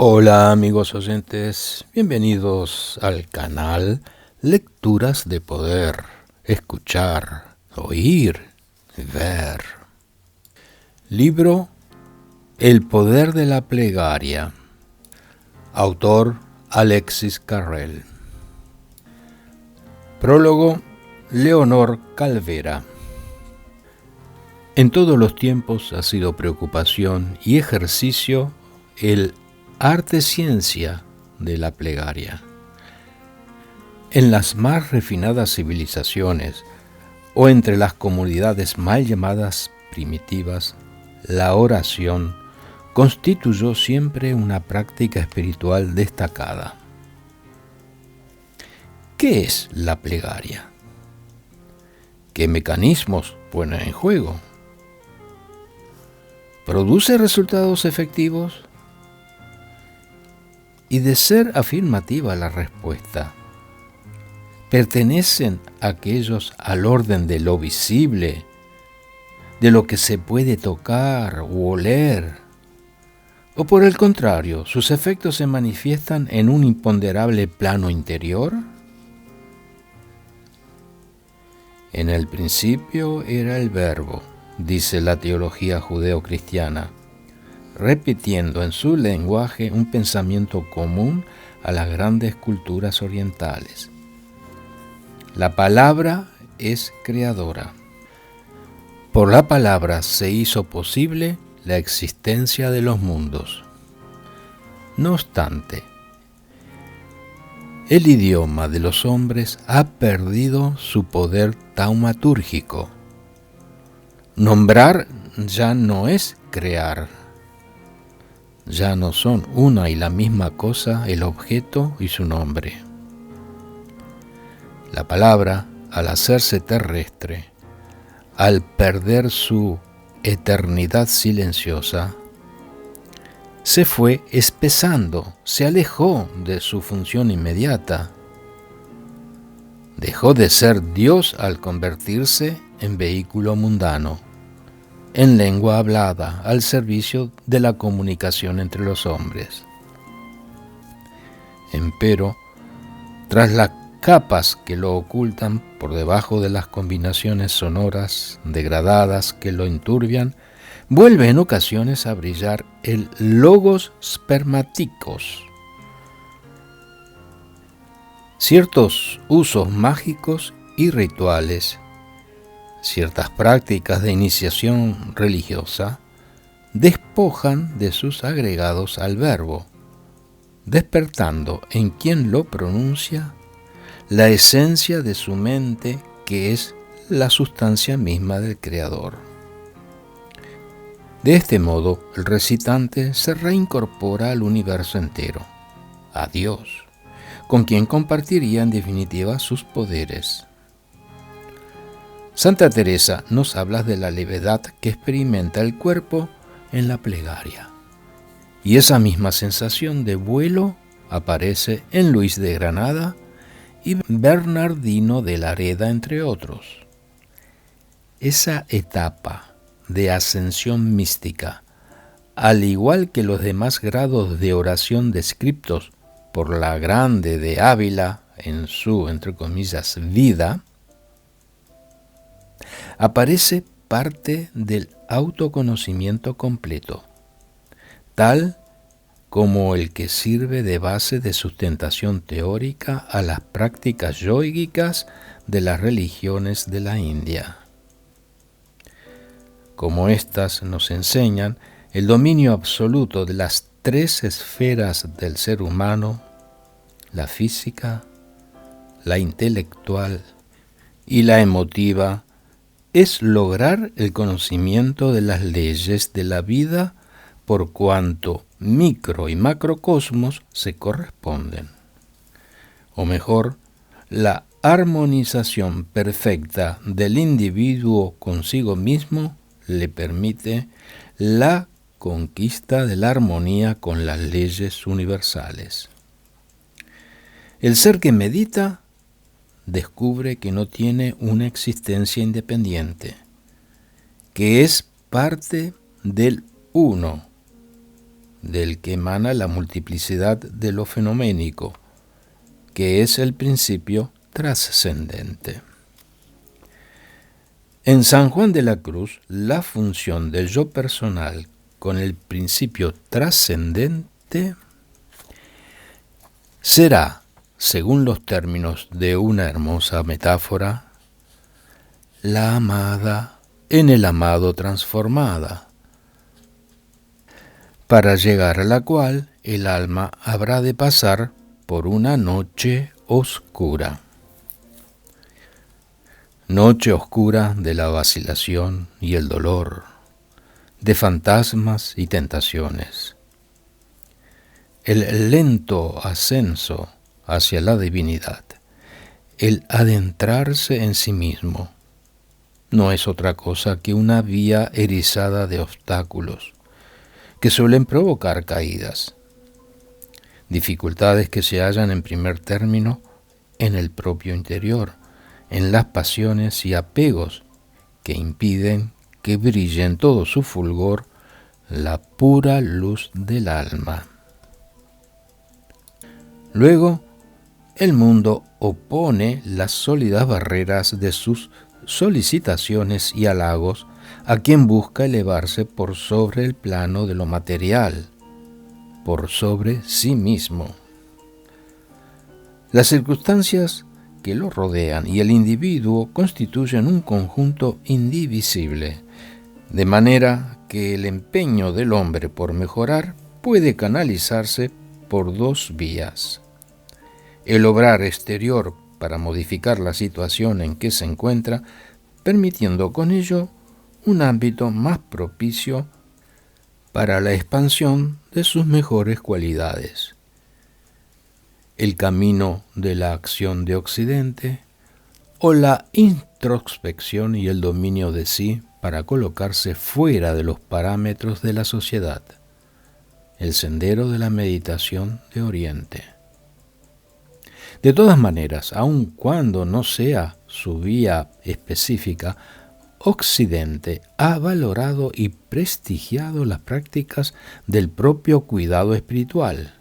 Hola amigos oyentes, bienvenidos al canal Lecturas de Poder, Escuchar, Oír, Ver. Libro El Poder de la Plegaria. Autor Alexis Carrel. Prólogo Leonor Calvera. En todos los tiempos ha sido preocupación y ejercicio el arte-ciencia de la plegaria. En las más refinadas civilizaciones o entre las comunidades mal llamadas primitivas, la oración constituyó siempre una práctica espiritual destacada. ¿Qué es la plegaria? ¿Qué mecanismos pone en juego? ¿Produce resultados efectivos? Y de ser afirmativa la respuesta, ¿pertenecen aquellos al orden de lo visible, de lo que se puede tocar u oler? ¿O por el contrario, sus efectos se manifiestan en un imponderable plano interior? En el principio era el Verbo, dice la teología judeocristiana, repitiendo en su lenguaje un pensamiento común a las grandes culturas orientales. La palabra es creadora. Por la palabra se hizo posible la existencia de los mundos. No obstante, el idioma de los hombres ha perdido su poder taumatúrgico. Nombrar ya no es crear. Ya no son una y la misma cosa el objeto y su nombre. La palabra, al hacerse terrestre, al perder su eternidad silenciosa, se fue espesando, se alejó de su función inmediata. Dejó de ser Dios al convertirse en vehículo mundano, en lengua hablada al servicio de la comunicación entre los hombres. Empero, tras las capas que lo ocultan por debajo de las combinaciones sonoras degradadas que lo enturbian, vuelve en ocasiones a brillar el logos spermaticos. Ciertos usos mágicos y rituales, ciertas prácticas de iniciación religiosa despojan de sus agregados al verbo, despertando en quien lo pronuncia la esencia de su mente, que es la sustancia misma del Creador. De este modo, el recitante se reincorpora al universo entero, a Dios, con quien compartiría en definitiva sus poderes. Santa Teresa nos habla de la levedad que experimenta el cuerpo en la plegaria. Y esa misma sensación de vuelo aparece en Luis de Granada y Bernardino de Lareda, entre otros. Esa etapa de ascensión mística, al igual que los demás grados de oración descritos por la Grande de Ávila en su, entre comillas, vida, aparece parte del autoconocimiento completo, tal como el que sirve de base de sustentación teórica a las prácticas yógicas de las religiones de la India. Como éstas nos enseñan el dominio absoluto de las tres esferas del ser humano, la física, la intelectual y la emotiva, es lograr el conocimiento de las leyes de la vida por cuanto micro y macrocosmos se corresponden. O mejor, la armonización perfecta del individuo consigo mismo le permite la conquista de la armonía con las leyes universales. El ser que medita descubre que no tiene una existencia independiente, que es parte del uno, del que emana la multiplicidad de lo fenoménico, que es el principio trascendente. En San Juan de la Cruz, la función del yo personal con el principio trascendente será, según los términos de una hermosa metáfora, la amada en el amado transformada, para llegar a la cual el alma habrá de pasar por una noche oscura. Noche oscura de la vacilación y el dolor, de fantasmas y tentaciones. El lento ascenso hacia la divinidad, el adentrarse en sí mismo, no es otra cosa que una vía erizada de obstáculos que suelen provocar caídas, dificultades que se hallan en primer término en el propio interior, en las pasiones y apegos que impiden que brille en todo su fulgor la pura luz del alma. Luego, el mundo opone las sólidas barreras de sus solicitaciones y halagos a quien busca elevarse por sobre el plano de lo material, por sobre sí mismo. Las circunstancias que lo rodean y el individuo constituyen un conjunto indivisible, de manera que el empeño del hombre por mejorar puede canalizarse por dos vías: el obrar exterior para modificar la situación en que se encuentra, permitiendo con ello un ámbito más propicio para la expansión de sus mejores cualidades. El camino de la acción de Occidente, o la introspección y el dominio de sí para colocarse fuera de los parámetros de la sociedad. El sendero de la meditación de Oriente. De todas maneras, aun cuando no sea su vía específica, Occidente ha valorado y prestigiado las prácticas del propio cuidado espiritual.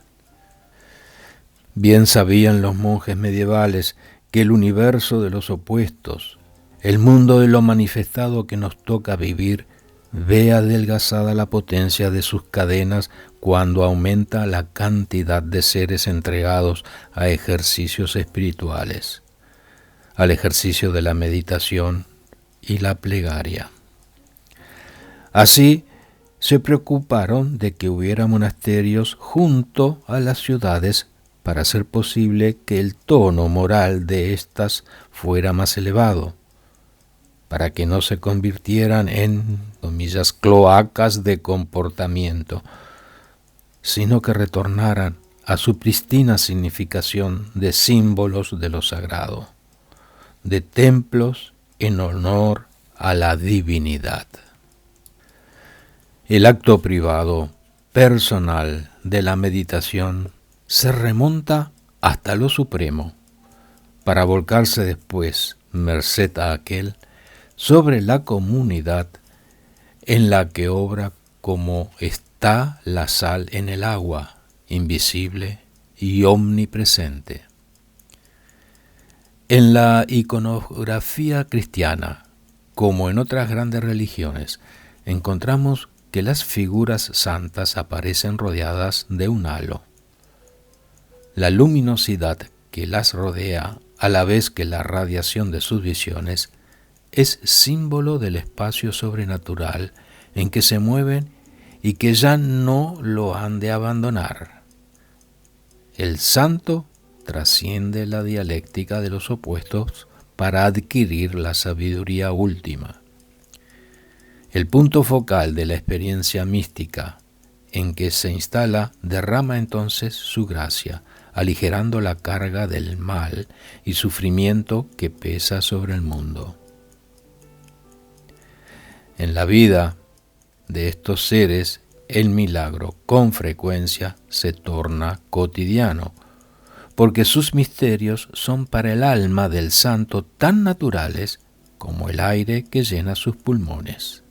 Bien sabían los monjes medievales que el universo de los opuestos, el mundo de lo manifestado que nos toca vivir, ve adelgazada la potencia de sus cadenas cuando aumenta la cantidad de seres entregados a ejercicios espirituales, al ejercicio de la meditación y la plegaria. Así, se preocuparon de que hubiera monasterios junto a las ciudades para hacer posible que el tono moral de éstas fuera más elevado, para que no se convirtieran en, comillas, cloacas de comportamiento, sino que retornaran a su pristina significación de símbolos de lo sagrado, de templos en honor a la divinidad. El acto privado, personal de la meditación se remonta hasta lo supremo, para volcarse después, merced a aquel, sobre la comunidad en la que obra como está la sal en el agua, invisible y omnipresente. En la iconografía cristiana, como en otras grandes religiones, encontramos que las figuras santas aparecen rodeadas de un halo. La luminosidad que las rodea, a la vez que la radiación de sus visiones, es símbolo del espacio sobrenatural en que se mueven y que ya no lo han de abandonar. El santo trasciende la dialéctica de los opuestos para adquirir la sabiduría última. El punto focal de la experiencia mística en que se instala derrama entonces su gracia, aligerando la carga del mal y sufrimiento que pesa sobre el mundo. En la vida de estos seres, el milagro con frecuencia se torna cotidiano, porque sus misterios son para el alma del santo tan naturales como el aire que llena sus pulmones.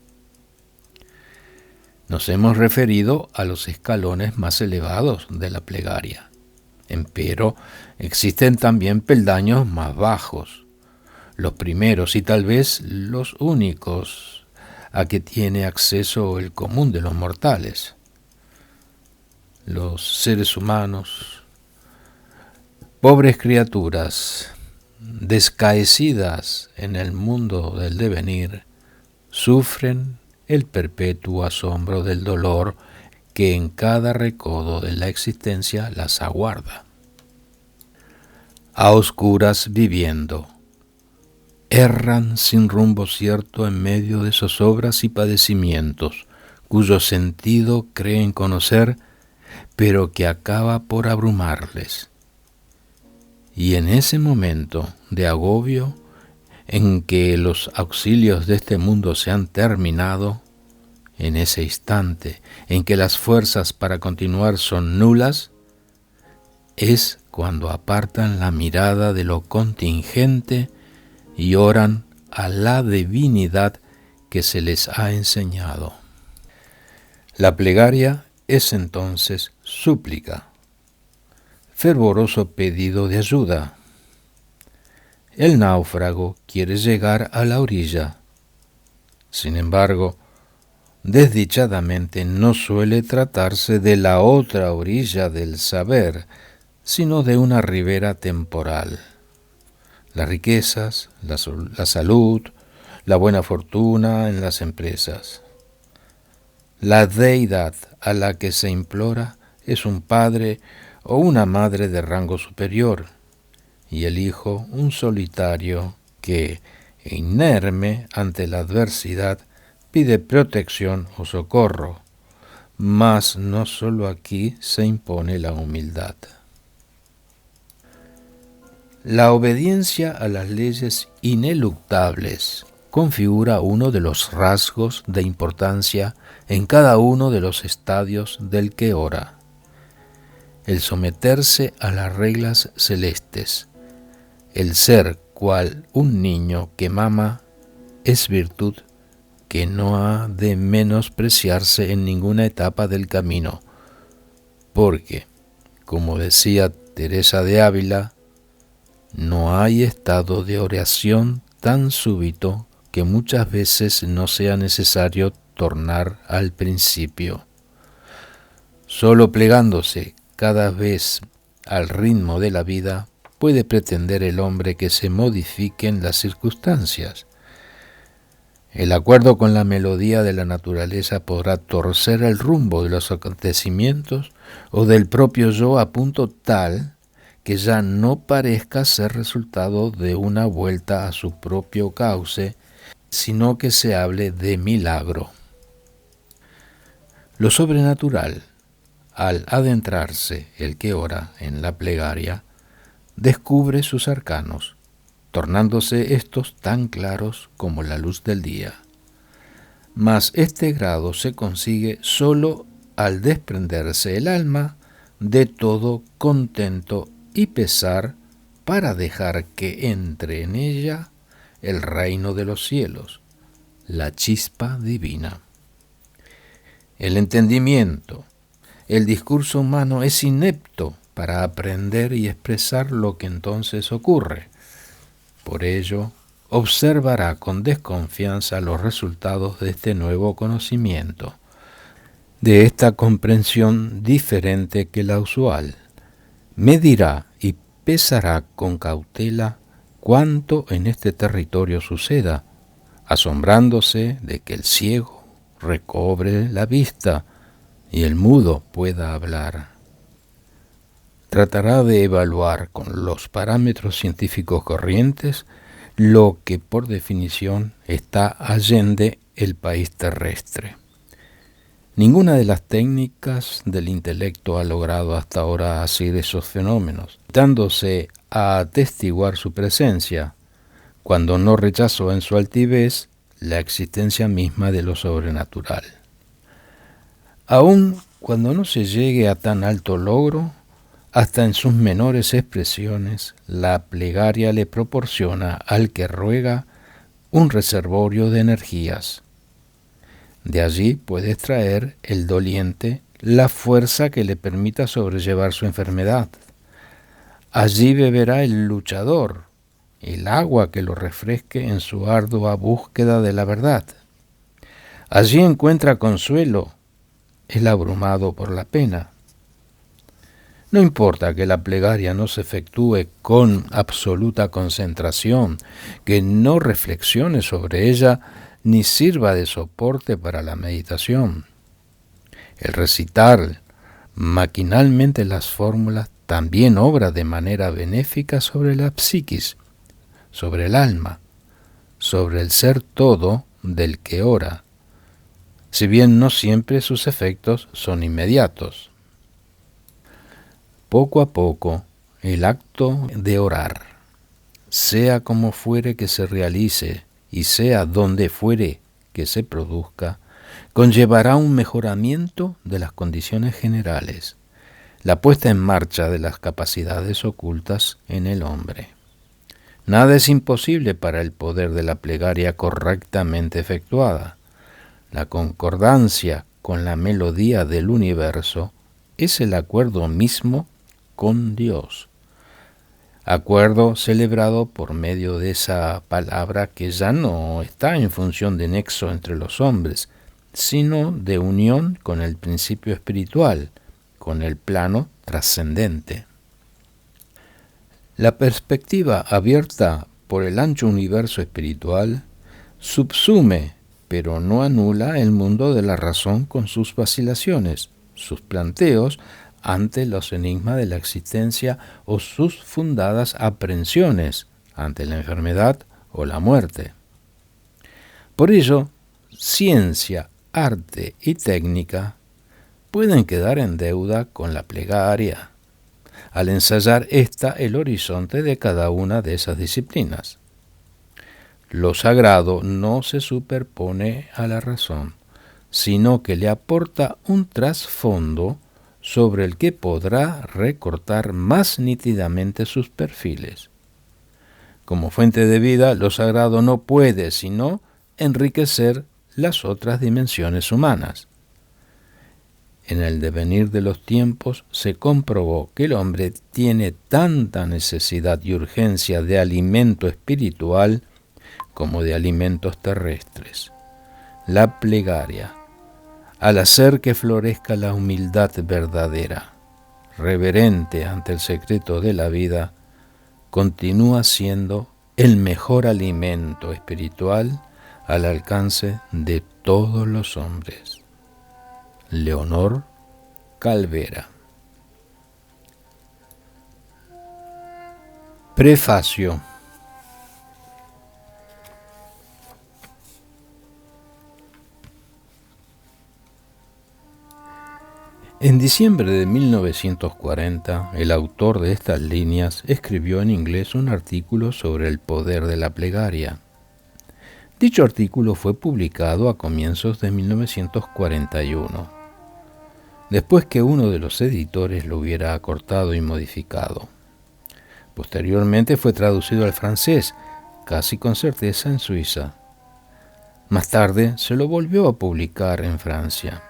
Nos hemos referido a los escalones más elevados de la plegaria. Empero, existen también peldaños más bajos, los primeros y tal vez los únicos a que tiene acceso el común de los mortales. Los seres humanos, pobres criaturas, descaecidas en el mundo del devenir, sufren el perpetuo asombro del dolor que en cada recodo de la existencia las aguarda. A oscuras viviendo, erran sin rumbo cierto en medio de zozobras y padecimientos, cuyo sentido creen conocer, pero que acaba por abrumarles. Y en ese momento de agobio, en que los auxilios de este mundo se han terminado, en ese instante en que las fuerzas para continuar son nulas, es cuando apartan la mirada de lo contingente y oran a la divinidad que se les ha enseñado. La plegaria es entonces súplica, fervoroso pedido de ayuda. El náufrago quiere llegar a la orilla. Sin embargo, desdichadamente no suele tratarse de la otra orilla del saber, sino de una ribera temporal. Las riquezas, la salud, la buena fortuna en las empresas. La deidad a la que se implora es un padre o una madre de rango superior, y el hijo un solitario que, inerme ante la adversidad, pide protección o socorro. Mas no solo aquí se impone la humildad. La obediencia a las leyes ineluctables configura uno de los rasgos de importancia en cada uno de los estadios del que ora. El someterse a las reglas celestes, el ser cual un niño que mama, es virtud que no ha de menospreciarse en ninguna etapa del camino, porque, como decía Teresa de Ávila, no hay estado de oración tan súbito que muchas veces no sea necesario tornar al principio. Solo plegándose cada vez al ritmo de la vida puede pretender el hombre que se modifiquen las circunstancias. El acuerdo con la melodía de la naturaleza podrá torcer el rumbo de los acontecimientos o del propio yo a punto tal que ya no parezca ser resultado de una vuelta a su propio cauce, sino que se hable de milagro. Lo sobrenatural, al adentrarse el que ora en la plegaria, descubre sus arcanos, tornándose estos tan claros como la luz del día. Mas este grado se consigue sólo al desprenderse el alma de todo contento y pesar para dejar que entre en ella el reino de los cielos, la chispa divina. El entendimiento, el discurso humano es inepto para aprender y expresar lo que entonces ocurre. Por ello, observará con desconfianza los resultados de este nuevo conocimiento, de esta comprensión diferente que la usual. Medirá y pesará con cautela cuánto en este territorio suceda, asombrándose de que el ciego recobre la vista y el mudo pueda hablar. Tratará de evaluar con los parámetros científicos corrientes lo que por definición está allende el país terrestre. Ninguna de las técnicas del intelecto ha logrado hasta ahora asir esos fenómenos, dándose a atestiguar su presencia, cuando no rechazó en su altivez la existencia misma de lo sobrenatural. Aun cuando no se llegue a tan alto logro, hasta en sus menores expresiones, la plegaria le proporciona al que ruega un reservorio de energías. De allí puede extraer el doliente la fuerza que le permita sobrellevar su enfermedad. Allí beberá el luchador el agua que lo refresque en su ardua búsqueda de la verdad. Allí encuentra consuelo el abrumado por la pena. No importa que la plegaria no se efectúe con absoluta concentración, que no reflexione sobre ella ni sirva de soporte para la meditación. El recitar maquinalmente las fórmulas también obra de manera benéfica sobre la psiquis, sobre el alma, sobre el ser todo del que ora, si bien no siempre sus efectos son inmediatos. Poco a poco, el acto de orar, sea como fuere que se realice y sea donde fuere que se produzca, conllevará un mejoramiento de las condiciones generales, la puesta en marcha de las capacidades ocultas en el hombre. Nada es imposible para el poder de la plegaria correctamente efectuada. La concordancia con la melodía del universo es el acuerdo mismo con Dios. Acuerdo celebrado por medio de esa palabra que ya no está en función de nexo entre los hombres, sino de unión con el principio espiritual, con el plano trascendente. La perspectiva abierta por el ancho universo espiritual subsume, pero no anula el mundo de la razón con sus vacilaciones, sus planteos ante los enigmas de la existencia o sus fundadas aprehensiones ante la enfermedad o la muerte. Por ello, ciencia, arte y técnica pueden quedar en deuda con la plegaria, al ensayar el horizonte de cada una de esas disciplinas. Lo sagrado no se superpone a la razón, sino que le aporta un trasfondo sobre el que podrá recortar más nítidamente sus perfiles. Como fuente de vida, lo sagrado no puede sino enriquecer las otras dimensiones humanas. En el devenir de los tiempos se comprobó que el hombre tiene tanta necesidad y urgencia de alimento espiritual como de alimentos terrestres. La plegaria, al hacer que florezca la humildad verdadera, reverente ante el secreto de la vida, continúa siendo el mejor alimento espiritual al alcance de todos los hombres. Leonor Calvera. Prefacio. En diciembre de 1940, el autor de estas líneas escribió en inglés un artículo sobre el poder de la plegaria. Dicho artículo fue publicado a comienzos de 1941, después que uno de los editores lo hubiera acortado y modificado. Posteriormente fue traducido al francés, casi con certeza en Suiza. Más tarde se lo volvió a publicar en Francia.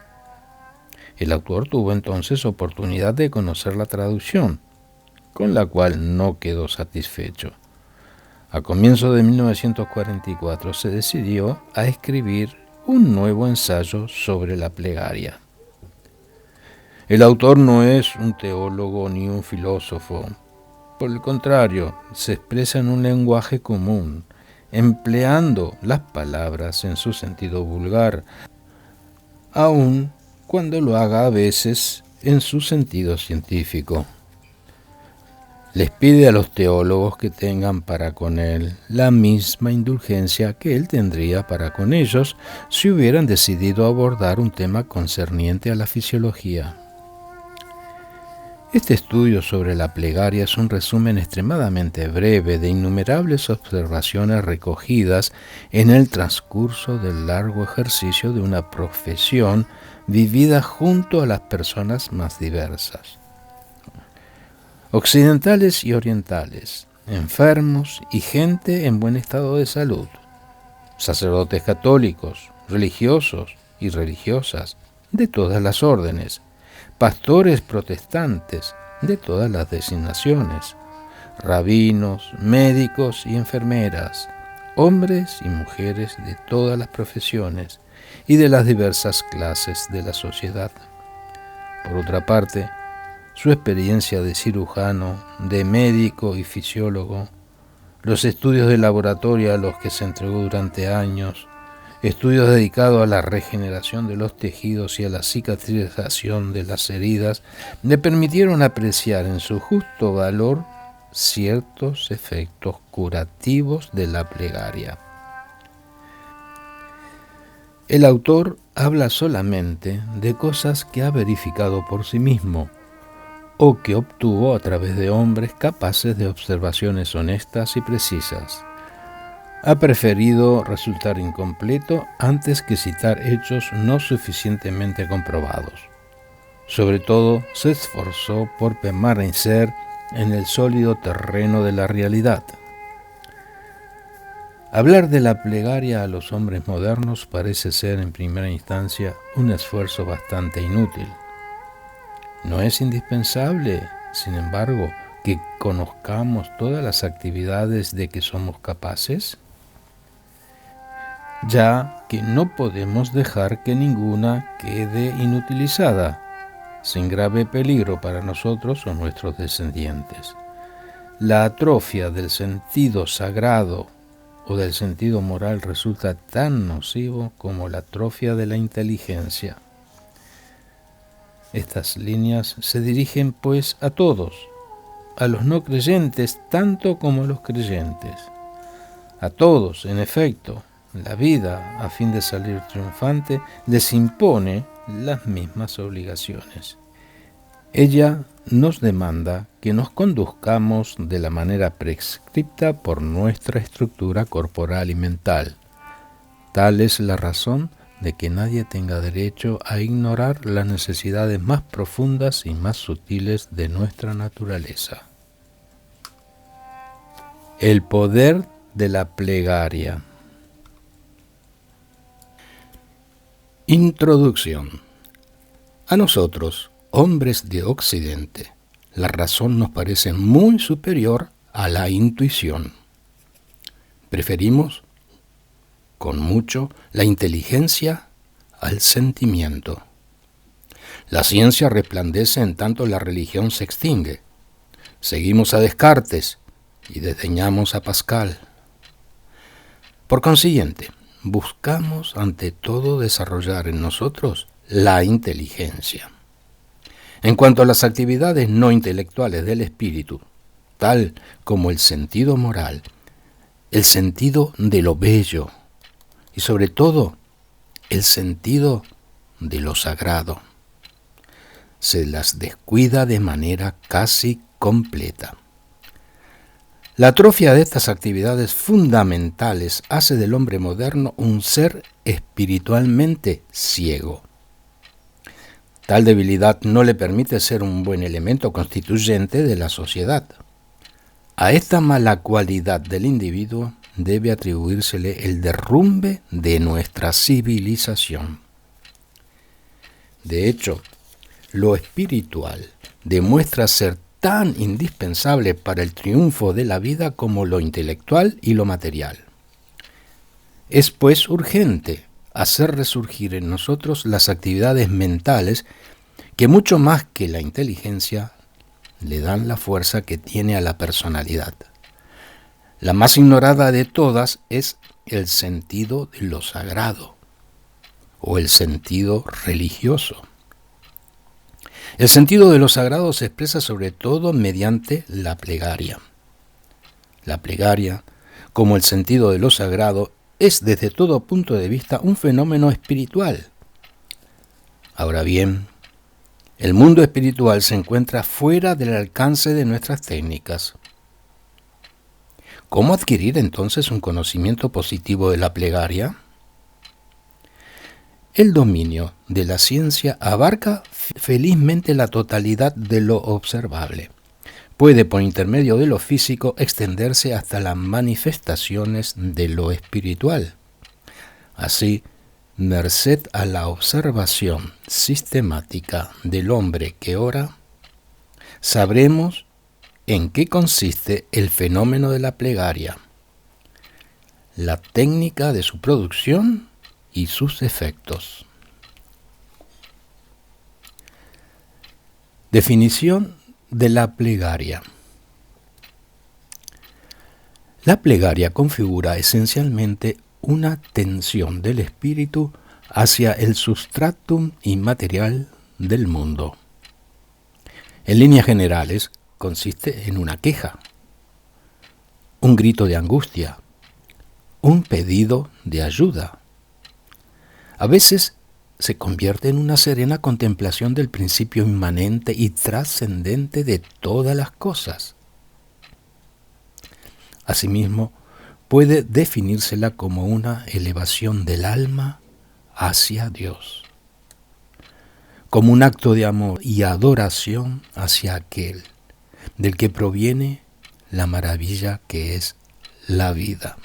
El autor tuvo entonces oportunidad de conocer la traducción, con la cual no quedó satisfecho. A comienzos de 1944 se decidió a escribir un nuevo ensayo sobre la plegaria. El autor no es un teólogo ni un filósofo. Por el contrario, se expresa en un lenguaje común, empleando las palabras en su sentido vulgar, aun cuando lo haga a veces en su sentido científico. Les pide a los teólogos que tengan para con él la misma indulgencia que él tendría para con ellos si hubieran decidido abordar un tema concerniente a la fisiología. Este estudio sobre la plegaria es un resumen extremadamente breve de innumerables observaciones recogidas en el transcurso del largo ejercicio de una profesión vivida junto a las personas más diversas, occidentales y orientales, enfermos y gente en buen estado de salud, sacerdotes católicos, religiosos y religiosas de todas las órdenes, pastores protestantes de todas las designaciones, rabinos, médicos y enfermeras, hombres y mujeres de todas las profesiones y de las diversas clases de la sociedad. Por otra parte, su experiencia de cirujano, de médico y fisiólogo, los estudios de laboratorio a los que se entregó durante años, estudios dedicados a la regeneración de los tejidos y a la cicatrización de las heridas, le permitieron apreciar en su justo valor ciertos efectos curativos de la plegaria. El autor habla solamente de cosas que ha verificado por sí mismo o que obtuvo a través de hombres capaces de observaciones honestas y precisas. Ha preferido resultar incompleto antes que citar hechos no suficientemente comprobados. Sobre todo, se esforzó por permanecer en el sólido terreno de la realidad. Hablar de la plegaria a los hombres modernos parece ser en primera instancia un esfuerzo bastante inútil. ¿No es indispensable, sin embargo, que conozcamos todas las actividades de que somos capaces? Ya que no podemos dejar que ninguna quede inutilizada, sin grave peligro para nosotros o nuestros descendientes. La atrofia del sentido sagrado o del sentido moral resulta tan nocivo como la atrofia de la inteligencia. Estas líneas se dirigen pues a todos, a los no creyentes tanto como a los creyentes. A todos, en efecto, la vida, a fin de salir triunfante, les impone las mismas obligaciones. Ella nos demanda que nos conduzcamos de la manera prescripta por nuestra estructura corporal y mental. Tal es la razón de que nadie tenga derecho a ignorar las necesidades más profundas y más sutiles de nuestra naturaleza. El poder de la plegaria. Introducción. A nosotros, hombres de Occidente, la razón nos parece muy superior a la intuición. Preferimos, con mucho, la inteligencia al sentimiento. La ciencia resplandece en tanto la religión se extingue. Seguimos a Descartes y desdeñamos a Pascal. Por consiguiente, buscamos ante todo desarrollar en nosotros la inteligencia. En cuanto a las actividades no intelectuales del espíritu, tal como el sentido moral, el sentido de lo bello y sobre todo el sentido de lo sagrado, se las descuida de manera casi completa. La atrofia de estas actividades fundamentales hace del hombre moderno un ser espiritualmente ciego. Tal debilidad no le permite ser un buen elemento constituyente de la sociedad. A esta mala cualidad del individuo debe atribuírsele el derrumbe de nuestra civilización. De hecho, lo espiritual demuestra ser tan indispensable para el triunfo de la vida como lo intelectual y lo material. Es pues urgente hacer resurgir en nosotros las actividades mentales que mucho más que la inteligencia le dan la fuerza que tiene a la personalidad. La más ignorada de todas es el sentido de lo sagrado o el sentido religioso. El sentido de lo sagrado se expresa sobre todo mediante la plegaria. La plegaria, como el sentido de lo sagrado, es desde todo punto de vista un fenómeno espiritual. Ahora bien, el mundo espiritual se encuentra fuera del alcance de nuestras técnicas. ¿Cómo adquirir entonces un conocimiento positivo de la plegaria? El dominio de la ciencia abarca felizmente la totalidad de lo observable. Puede, por intermedio de lo físico, extenderse hasta las manifestaciones de lo espiritual. Así, merced a la observación sistemática del hombre que ora, sabremos en qué consiste el fenómeno de la plegaria, la técnica de su producción y sus efectos. Definición de la plegaria. La plegaria configura esencialmente una tensión del espíritu hacia el substratum inmaterial del mundo. En líneas generales, consiste en una queja, un grito de angustia, un pedido de ayuda. A veces se convierte en una serena contemplación del principio inmanente y trascendente de todas las cosas. Asimismo, puede definírsela como una elevación del alma hacia Dios, como un acto de amor y adoración hacia aquel del que proviene la maravilla que es la vida.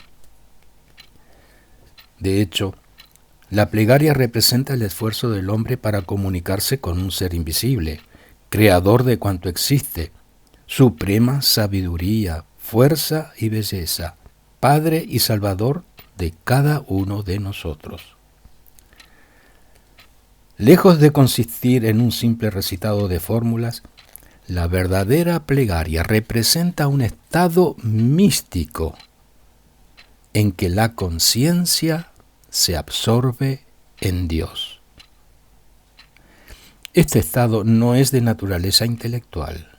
De hecho, la plegaria representa el esfuerzo del hombre para comunicarse con un ser invisible, creador de cuanto existe, suprema sabiduría, fuerza y belleza, Padre y Salvador de cada uno de nosotros. Lejos de consistir en un simple recitado de fórmulas, la verdadera plegaria representa un estado místico en que la conciencia se absorbe en Dios. Este estado no es de naturaleza intelectual.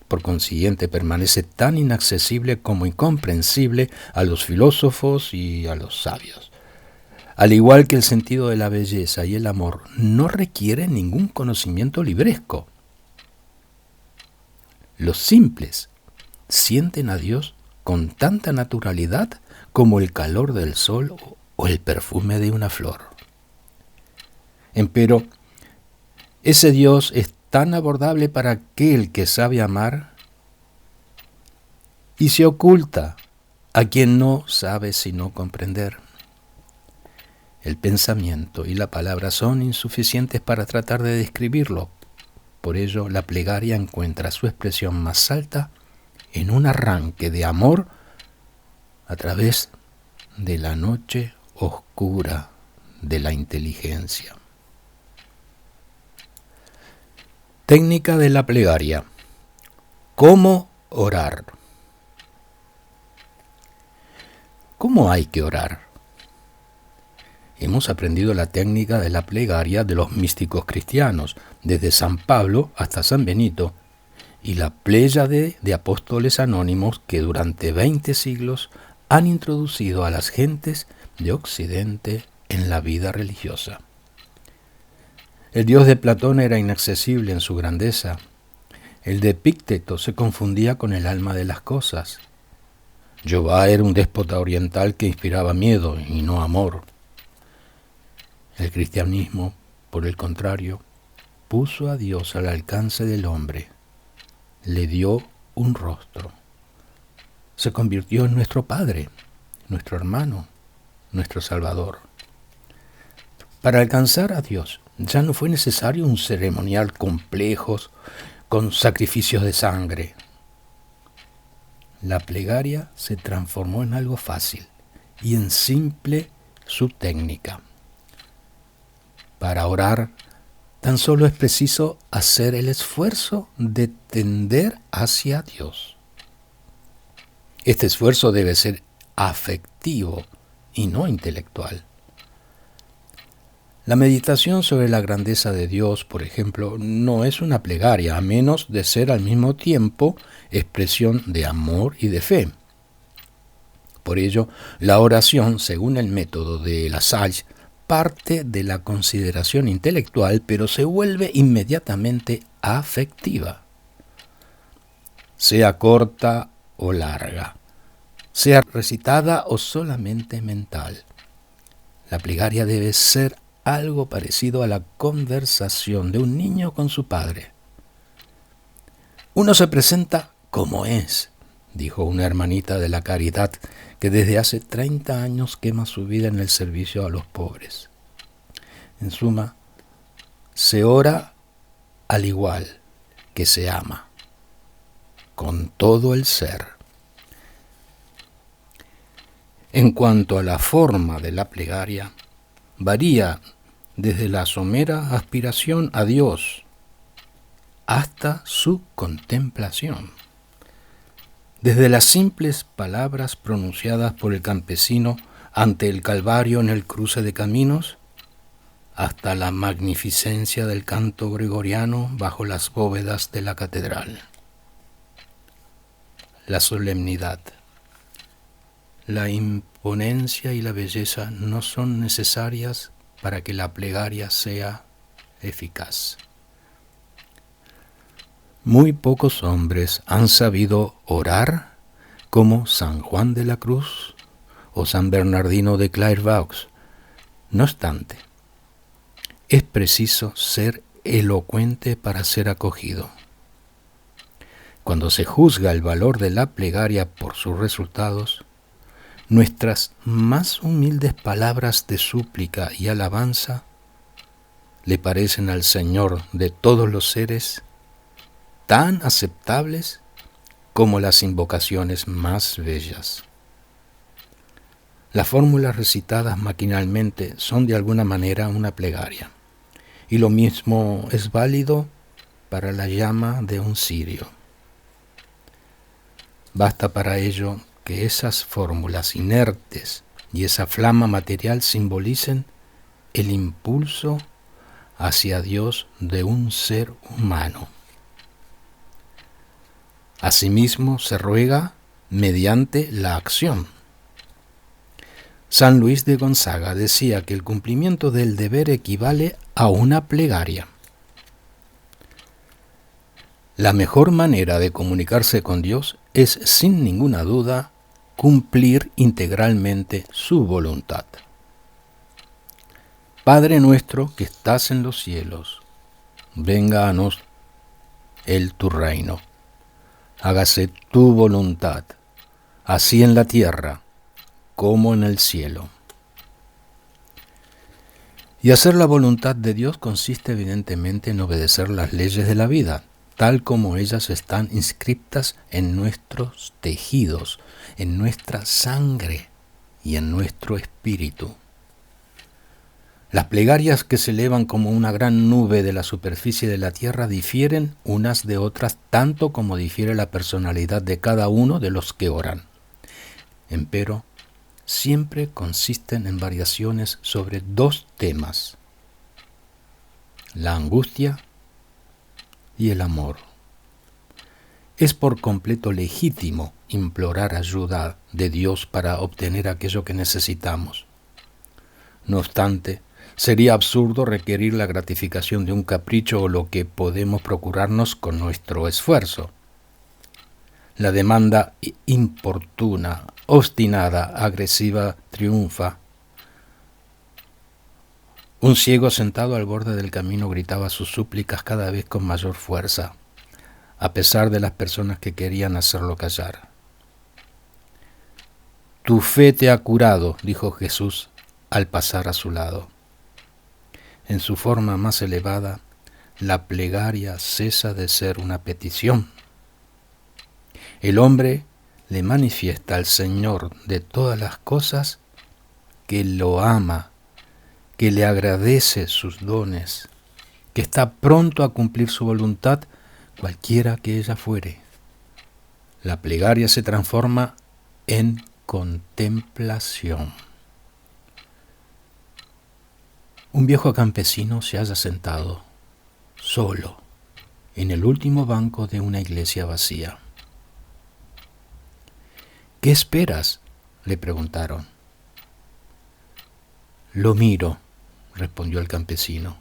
Por consiguiente, permanece tan inaccesible como incomprensible a los filósofos y a los sabios. Al igual que el sentido de la belleza y el amor, no requiere ningún conocimiento libresco. Los simples sienten a Dios con tanta naturalidad como el calor del sol o el perfume de una flor. Empero, ese Dios es tan abordable para aquel que sabe amar y se oculta a quien no sabe sino comprender. El pensamiento y la palabra son insuficientes para tratar de describirlo. Por ello, la plegaria encuentra su expresión más alta en un arranque de amor a través de la noche oscura de la inteligencia. Técnica de la plegaria. ¿Cómo orar? ¿Cómo hay que orar? Hemos aprendido la técnica de la plegaria de los místicos cristianos, desde San Pablo hasta San Benito, y la pléyade de apóstoles anónimos que durante 20 siglos han introducido a las gentes de Occidente en la vida religiosa. El Dios de Platón era inaccesible en su grandeza. El de Epicteto se confundía con el alma de las cosas. Jehová era un déspota oriental que inspiraba miedo y no amor. El cristianismo, por el contrario, puso a Dios al alcance del hombre, le dio un rostro. Se convirtió en nuestro Padre, nuestro hermano, nuestro Salvador. Para alcanzar a Dios ya no fue necesario un ceremonial complejo con sacrificios de sangre. La plegaria se transformó en algo fácil y en simple su técnica. Para orar, tan solo es preciso hacer el esfuerzo de tender hacia Dios. Este esfuerzo debe ser afectivo y no intelectual. La meditación sobre la grandeza de Dios, por ejemplo, no es una plegaria, a menos de ser al mismo tiempo expresión de amor y de fe. Por ello, la oración, según el método de La Salle, parte de la consideración intelectual, pero se vuelve inmediatamente afectiva. Sea corta o larga, sea recitada o solamente mental. La plegaria debe ser algo parecido a la conversación de un niño con su padre. Uno se presenta como es, dijo una hermanita de la caridad que desde hace 30 años quema su vida en el servicio a los pobres. En suma, se ora al igual que se ama, con todo el ser. En cuanto a la forma de la plegaria, varía desde la somera aspiración a Dios hasta su contemplación. Desde las simples palabras pronunciadas por el campesino ante el Calvario en el cruce de caminos, hasta la magnificencia del canto gregoriano bajo las bóvedas de la catedral. La solemnidad, la imponencia y la belleza no son necesarias para que la plegaria sea eficaz. Muy pocos hombres han sabido orar como San Juan de la Cruz o San Bernardino de Clairvaux. No obstante, es preciso ser elocuente para ser acogido. Cuando se juzga el valor de la plegaria por sus resultados, nuestras más humildes palabras de súplica y alabanza le parecen al Señor de todos los seres tan aceptables como las invocaciones más bellas. Las fórmulas recitadas maquinalmente son de alguna manera una plegaria, y lo mismo es válido para la llama de un cirio. Basta para ello que esas fórmulas inertes y esa flama material simbolicen el impulso hacia Dios de un ser humano. Asimismo, se ruega mediante la acción. San Luis de Gonzaga decía que el cumplimiento del deber equivale a una plegaria. La mejor manera de comunicarse con Dios es, sin ninguna duda, cumplir integralmente su voluntad. Padre nuestro que estás en los cielos, venga a nos tu reino. Hágase tu voluntad, así en la tierra como en el cielo. Y hacer la voluntad de Dios consiste evidentemente en obedecer las leyes de la vida, tal como ellas están inscritas en nuestros tejidos, en nuestra sangre y en nuestro espíritu. Las plegarias que se elevan como una gran nube de la superficie de la tierra difieren unas de otras tanto como difiere la personalidad de cada uno de los que oran. Empero, siempre consisten en variaciones sobre dos temas: la angustia y el amor. Es por completo legítimo implorar ayuda de Dios para obtener aquello que necesitamos. No obstante, sería absurdo requerir la gratificación de un capricho o lo que podemos procurarnos con nuestro esfuerzo. La demanda importuna, obstinada, agresiva, triunfa. Un ciego sentado al borde del camino gritaba sus súplicas cada vez con mayor fuerza, a pesar de las personas que querían hacerlo callar. Tu fe te ha curado, dijo Jesús al pasar a su lado. En su forma más elevada, la plegaria cesa de ser una petición. El hombre le manifiesta al Señor de todas las cosas que lo ama, que le agradece sus dones, que está pronto a cumplir su voluntad, cualquiera que ella fuere. La plegaria se transforma en contemplación. Un viejo campesino se halla sentado, solo, en el último banco de una iglesia vacía. ¿Qué esperas?, le preguntaron. Lo miro, respondió el campesino,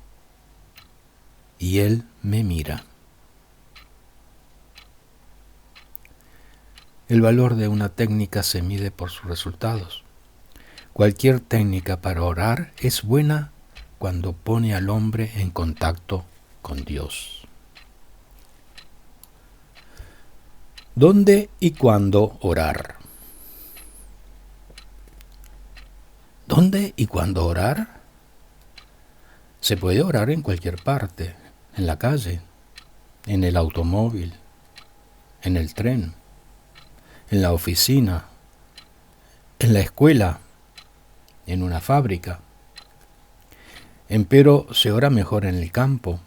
y él me mira. El valor de una técnica se mide por sus resultados. Cualquier técnica para orar es buena cuando pone al hombre en contacto con Dios. ¿Dónde y cuándo orar? ¿Dónde y cuándo orar? Se puede orar en cualquier parte, en la calle, en el automóvil, en el tren, en la oficina, en la escuela, en una fábrica. Empero se ora mejor en el campo,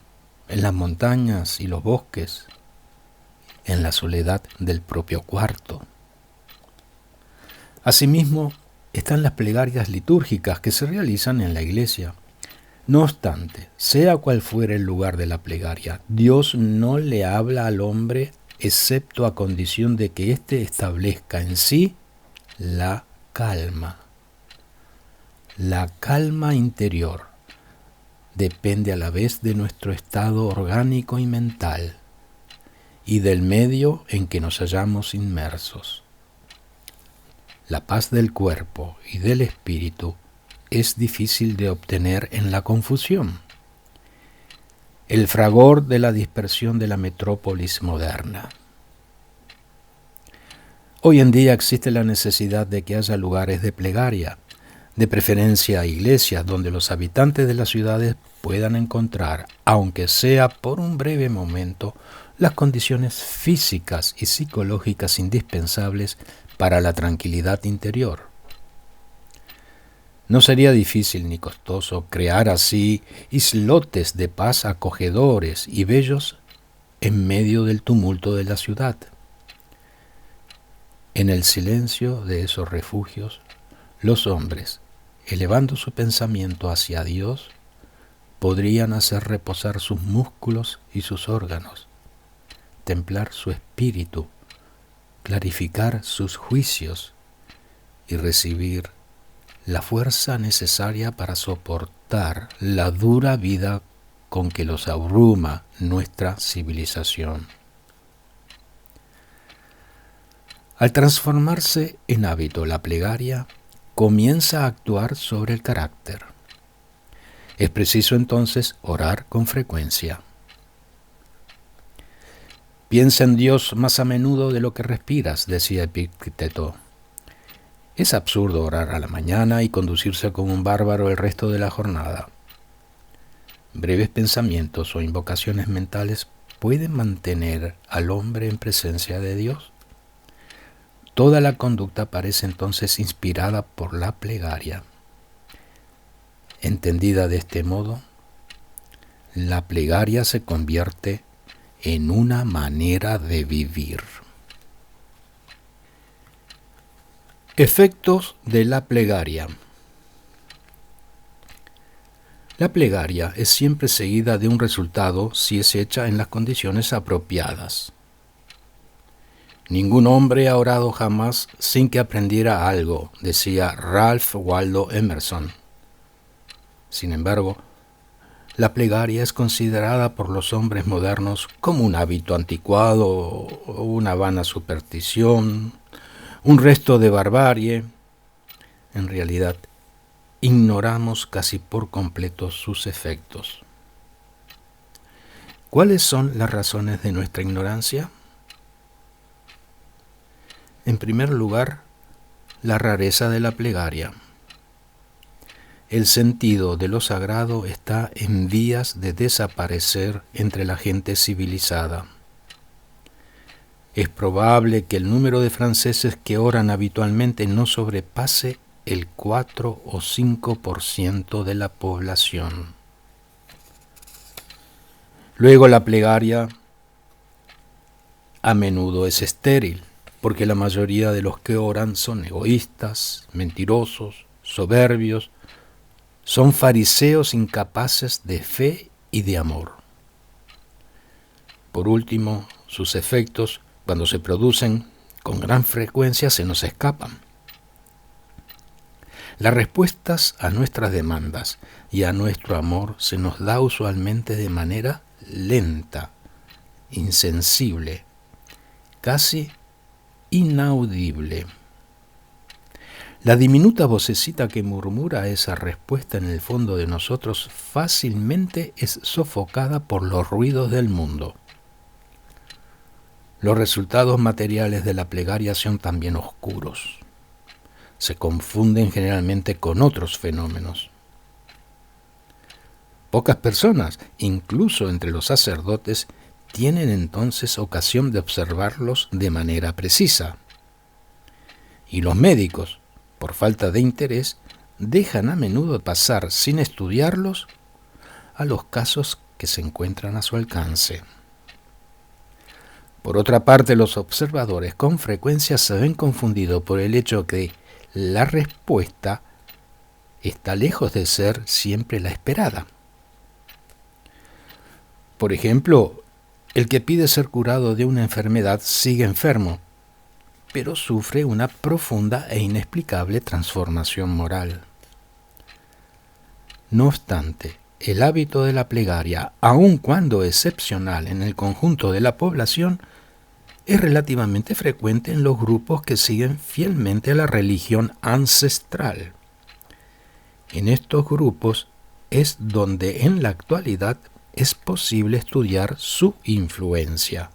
en las montañas y los bosques, en la soledad del propio cuarto. Asimismo, están las plegarias litúrgicas que se realizan en la iglesia. No obstante, sea cual fuera el lugar de la plegaria, Dios no le habla al hombre excepto a condición de que éste establezca en sí la calma. La calma interior depende a la vez de nuestro estado orgánico y mental y del medio en que nos hallamos inmersos. La paz del cuerpo y del espíritu es difícil de obtener en la confusión, el fragor de la dispersión de la metrópolis moderna. Hoy en día existe la necesidad de que haya lugares de plegaria, de preferencia iglesias donde los habitantes de las ciudades puedan encontrar, aunque sea por un breve momento, las condiciones físicas y psicológicas indispensables para la tranquilidad interior. No sería difícil ni costoso crear así islotes de paz acogedores y bellos en medio del tumulto de la ciudad. En el silencio de esos refugios, los hombres, elevando su pensamiento hacia Dios, podrían hacer reposar sus músculos y sus órganos, templar su espíritu, clarificar sus juicios y recibir la fuerza necesaria para soportar la dura vida con que los abruma nuestra civilización. Al transformarse en hábito la plegaria, comienza a actuar sobre el carácter. Es preciso entonces orar con frecuencia. Piensa en Dios más a menudo de lo que respiras, decía Epicteto. Es absurdo orar a la mañana y conducirse como un bárbaro el resto de la jornada. Breves pensamientos o invocaciones mentales pueden mantener al hombre en presencia de Dios. Toda la conducta parece entonces inspirada por la plegaria. Entendida de este modo, la plegaria se convierte en una manera de vivir. Efectos de la plegaria. La plegaria es siempre seguida de un resultado si es hecha en las condiciones apropiadas. Ningún hombre ha orado jamás sin que aprendiera algo, decía Ralph Waldo Emerson. Sin embargo, la plegaria es considerada por los hombres modernos como un hábito anticuado o una vana superstición, un resto de barbarie. En realidad, ignoramos casi por completo sus efectos. ¿Cuáles son las razones de nuestra ignorancia? En primer lugar, la rareza de la plegaria. El sentido de lo sagrado está en vías de desaparecer entre la gente civilizada. Es probable que el número de franceses que oran habitualmente no sobrepase el 4 o 5% de la población. Luego la plegaria a menudo es estéril, porque la mayoría de los que oran son egoístas, mentirosos, soberbios, son fariseos incapaces de fe y de amor. Por último, sus efectos, cuando se producen con gran frecuencia, se nos escapan. Las respuestas a nuestras demandas y a nuestro amor se nos da usualmente de manera lenta, insensible, casi inaudible. La diminuta vocecita que murmura esa respuesta en el fondo de nosotros fácilmente es sofocada por los ruidos del mundo. Los resultados materiales de la plegaria son también oscuros. Se confunden generalmente con otros fenómenos. Pocas personas, incluso entre los sacerdotes, tienen entonces ocasión de observarlos de manera precisa. Y los médicos, por falta de interés, dejan a menudo pasar sin estudiarlos a los casos que se encuentran a su alcance. Por otra parte, los observadores con frecuencia se ven confundidos por el hecho que la respuesta está lejos de ser siempre la esperada. Por ejemplo, el que pide ser curado de una enfermedad sigue enfermo, pero sufre una profunda e inexplicable transformación moral. No obstante, el hábito de la plegaria, aun cuando excepcional en el conjunto de la población, es relativamente frecuente en los grupos que siguen fielmente a la religión ancestral. En estos grupos es donde en la actualidad es posible estudiar su influencia.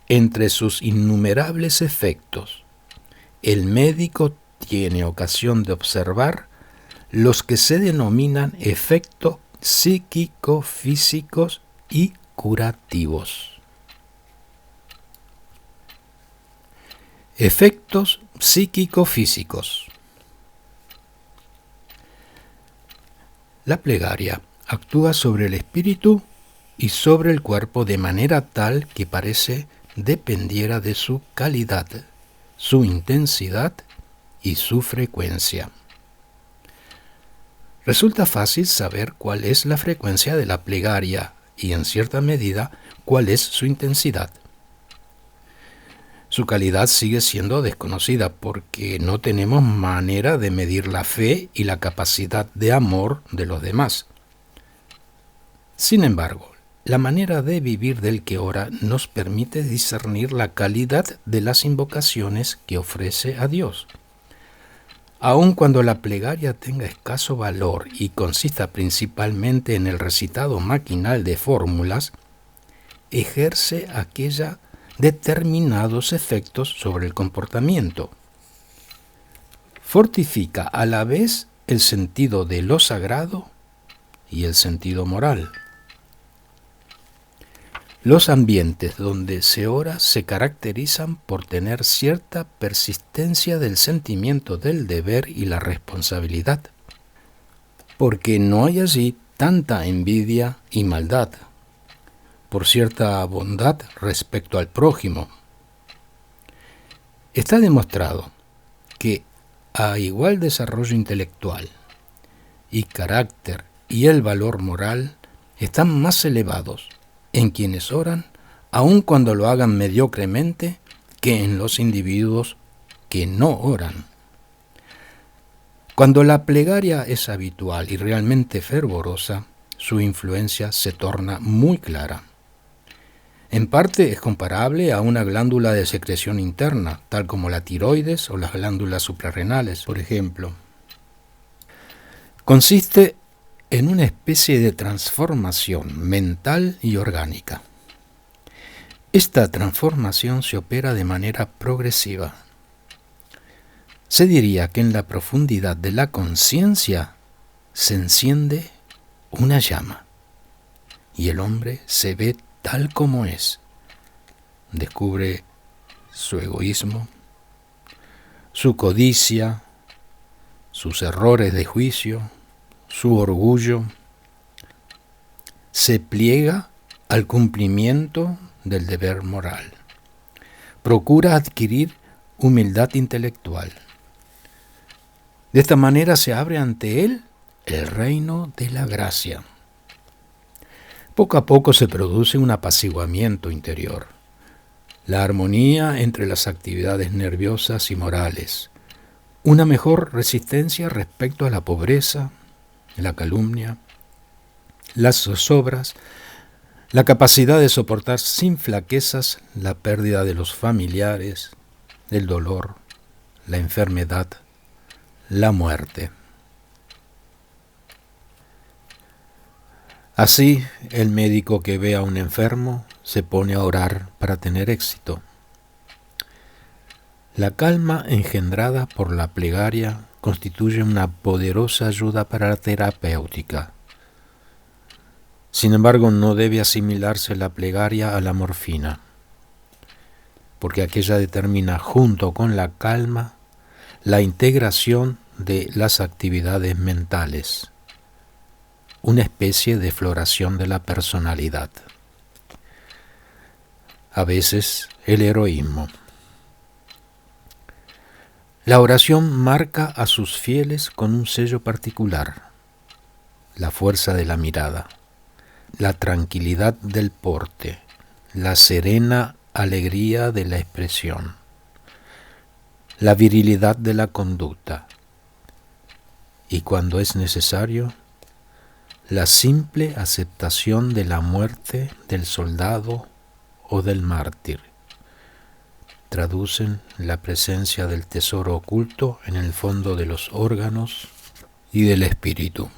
Entre sus innumerables efectos, el médico tiene ocasión de observar los que se denominan efectos psíquico-físicos y curativos. Efectos psíquico-físicos. La plegaria actúa sobre el espíritu y sobre el cuerpo de manera tal que parece dependiera de su calidad, su intensidad y su frecuencia. Resulta fácil saber cuál es la frecuencia de la plegaria y, en cierta medida, cuál es su intensidad. Su calidad sigue siendo desconocida porque no tenemos manera de medir la fe y la capacidad de amor de los demás. Sin embargo, la manera de vivir del que ora nos permite discernir la calidad de las invocaciones que ofrece a Dios. Aun cuando la plegaria tenga escaso valor y consista principalmente en el recitado maquinal de fórmulas, ejerce aquella determinados efectos sobre el comportamiento. Fortifica a la vez el sentido de lo sagrado y el sentido moral. Los ambientes donde se ora se caracterizan por tener cierta persistencia del sentimiento del deber y la responsabilidad, porque no hay allí tanta envidia y maldad, por cierta bondad respecto al prójimo. Está demostrado que a igual desarrollo intelectual y carácter y el valor moral están más elevados en quienes oran, aun cuando lo hagan mediocremente, que en los individuos que no oran. Cuando la plegaria es habitual y realmente fervorosa, su influencia se torna muy clara. En parte es comparable a una glándula de secreción interna, tal como la tiroides o las glándulas suprarrenales, por ejemplo. Consiste en una especie de transformación mental y orgánica. Esta transformación se opera de manera progresiva. Se diría que en la profundidad de la conciencia se enciende una llama y el hombre se ve tal como es. Descubre su egoísmo, su codicia, sus errores de juicio, su orgullo. Se pliega al cumplimiento del deber moral. Procura adquirir humildad intelectual. De esta manera se abre ante él el reino de la gracia. Poco a poco se produce un apaciguamiento interior, la armonía entre las actividades nerviosas y morales, una mejor resistencia respecto a la pobreza, la calumnia, las zozobras, la capacidad de soportar sin flaquezas la pérdida de los familiares, el dolor, la enfermedad, la muerte. Así, el médico que ve a un enfermo se pone a orar para tener éxito. La calma engendrada por la plegaria constituye una poderosa ayuda para la terapéutica. Sin embargo, no debe asimilarse la plegaria a la morfina, porque aquella determina junto con la calma la integración de las actividades mentales, una especie de floración de la personalidad. A veces el heroísmo. La oración marca a sus fieles con un sello particular: la fuerza de la mirada, la tranquilidad del porte, la serena alegría de la expresión, la virilidad de la conducta y, cuando es necesario, la simple aceptación de la muerte del soldado o del mártir. Traducen la presencia del tesoro oculto en el fondo de los órganos y del espíritu.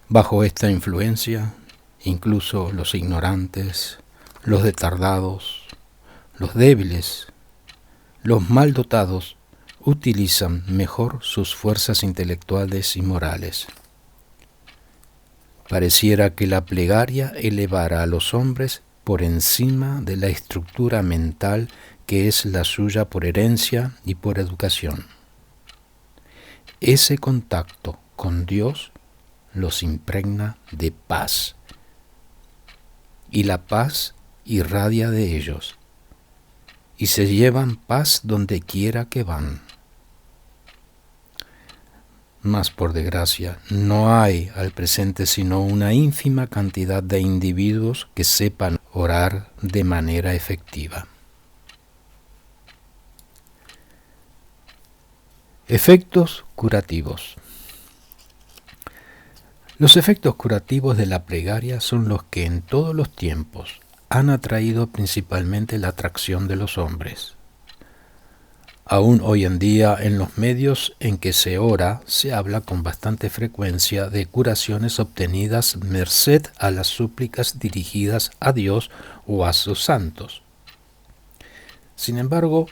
Bajo esta influencia, incluso los ignorantes, los retardados, los débiles, los mal dotados utilizan mejor sus fuerzas intelectuales y morales. Pareciera que la plegaria elevara a los hombres por encima de la estructura mental que es la suya por herencia y por educación. Ese contacto con Dios los impregna de paz, y la paz irradia de ellos, y se llevan paz donde quiera que van. Mas, por desgracia, no hay al presente sino una ínfima cantidad de individuos que sepan orar de manera efectiva. Efectos curativos. Los efectos curativos de la plegaria son los que en todos los tiempos han atraído principalmente la atracción de los hombres. Aún hoy en día, en los medios en que se ora, se habla con bastante frecuencia de curaciones obtenidas merced a las súplicas dirigidas a Dios o a sus santos. Sin embargo,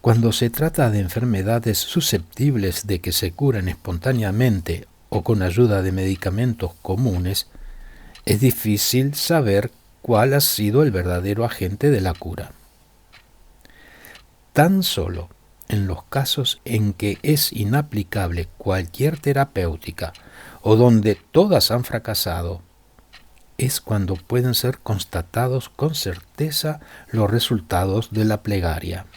cuando se trata de enfermedades susceptibles de que se curen espontáneamente o con ayuda de medicamentos comunes, es difícil saber cuál ha sido el verdadero agente de la cura. Tan solo en los casos en que es inaplicable cualquier terapéutica o donde todas han fracasado, es cuando pueden ser constatados con certeza los resultados de la plegaria.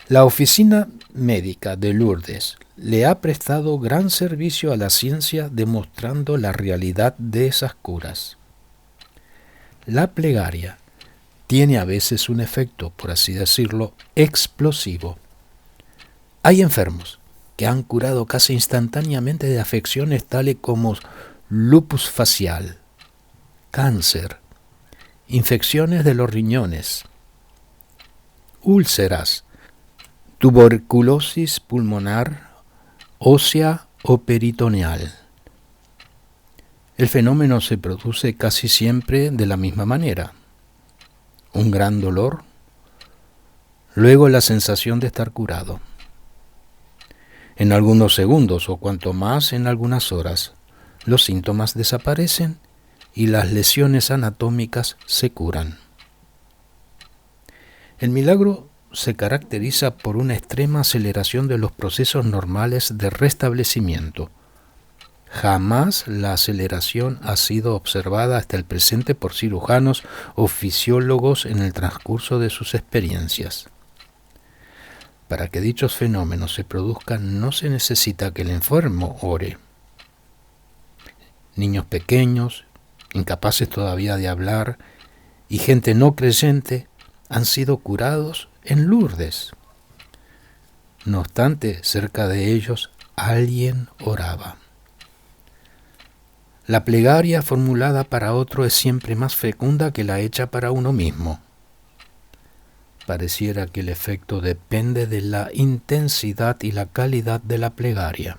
La oficina médica de Lourdes le ha prestado gran servicio a la ciencia demostrando la realidad de esas curas. La plegaria tiene a veces un efecto, por así decirlo, explosivo. Hay enfermos que han curado casi instantáneamente de afecciones tales como lupus facial, cáncer, infecciones de los riñones, úlceras, tuberculosis pulmonar, ósea o peritoneal. El fenómeno se produce casi siempre de la misma manera: un gran dolor, luego la sensación de estar curado. En algunos segundos o cuanto más en algunas horas, los síntomas desaparecen y las lesiones anatómicas se curan. El milagro se caracteriza por una extrema aceleración de los procesos normales de restablecimiento. Jamás la aceleración ha sido observada hasta el presente por cirujanos o fisiólogos en el transcurso de sus experiencias. Para que dichos fenómenos se produzcan, no se necesita que el enfermo ore. Niños pequeños, incapaces todavía de hablar, y gente no creyente han sido curados en Lourdes. No obstante, cerca de ellos alguien oraba. La plegaria formulada para otro es siempre más fecunda que la hecha para uno mismo. Pareciera que el efecto depende de la intensidad y la calidad de la plegaria.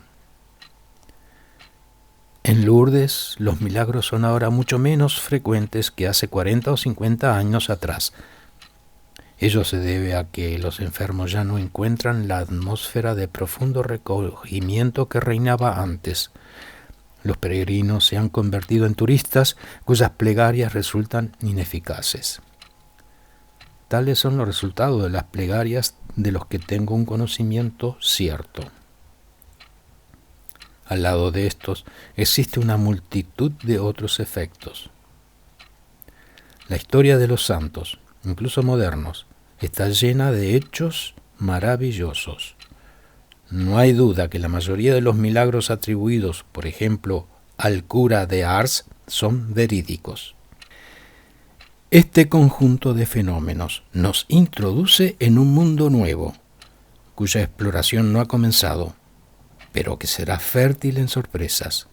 En Lourdes, los milagros son ahora mucho menos frecuentes que hace 40 o 50 años atrás. Ello se debe a que los enfermos ya no encuentran la atmósfera de profundo recogimiento que reinaba antes. Los peregrinos se han convertido en turistas cuyas plegarias resultan ineficaces. Tales son los resultados de las plegarias de los que tengo un conocimiento cierto. Al lado de estos existe una multitud de otros efectos. La historia de los santos, incluso modernos, está llena de hechos maravillosos. No hay duda que la mayoría de los milagros atribuidos, por ejemplo, al cura de Ars, son verídicos. Este conjunto de fenómenos nos introduce en un mundo nuevo, cuya exploración no ha comenzado, pero que será fértil en sorpresas.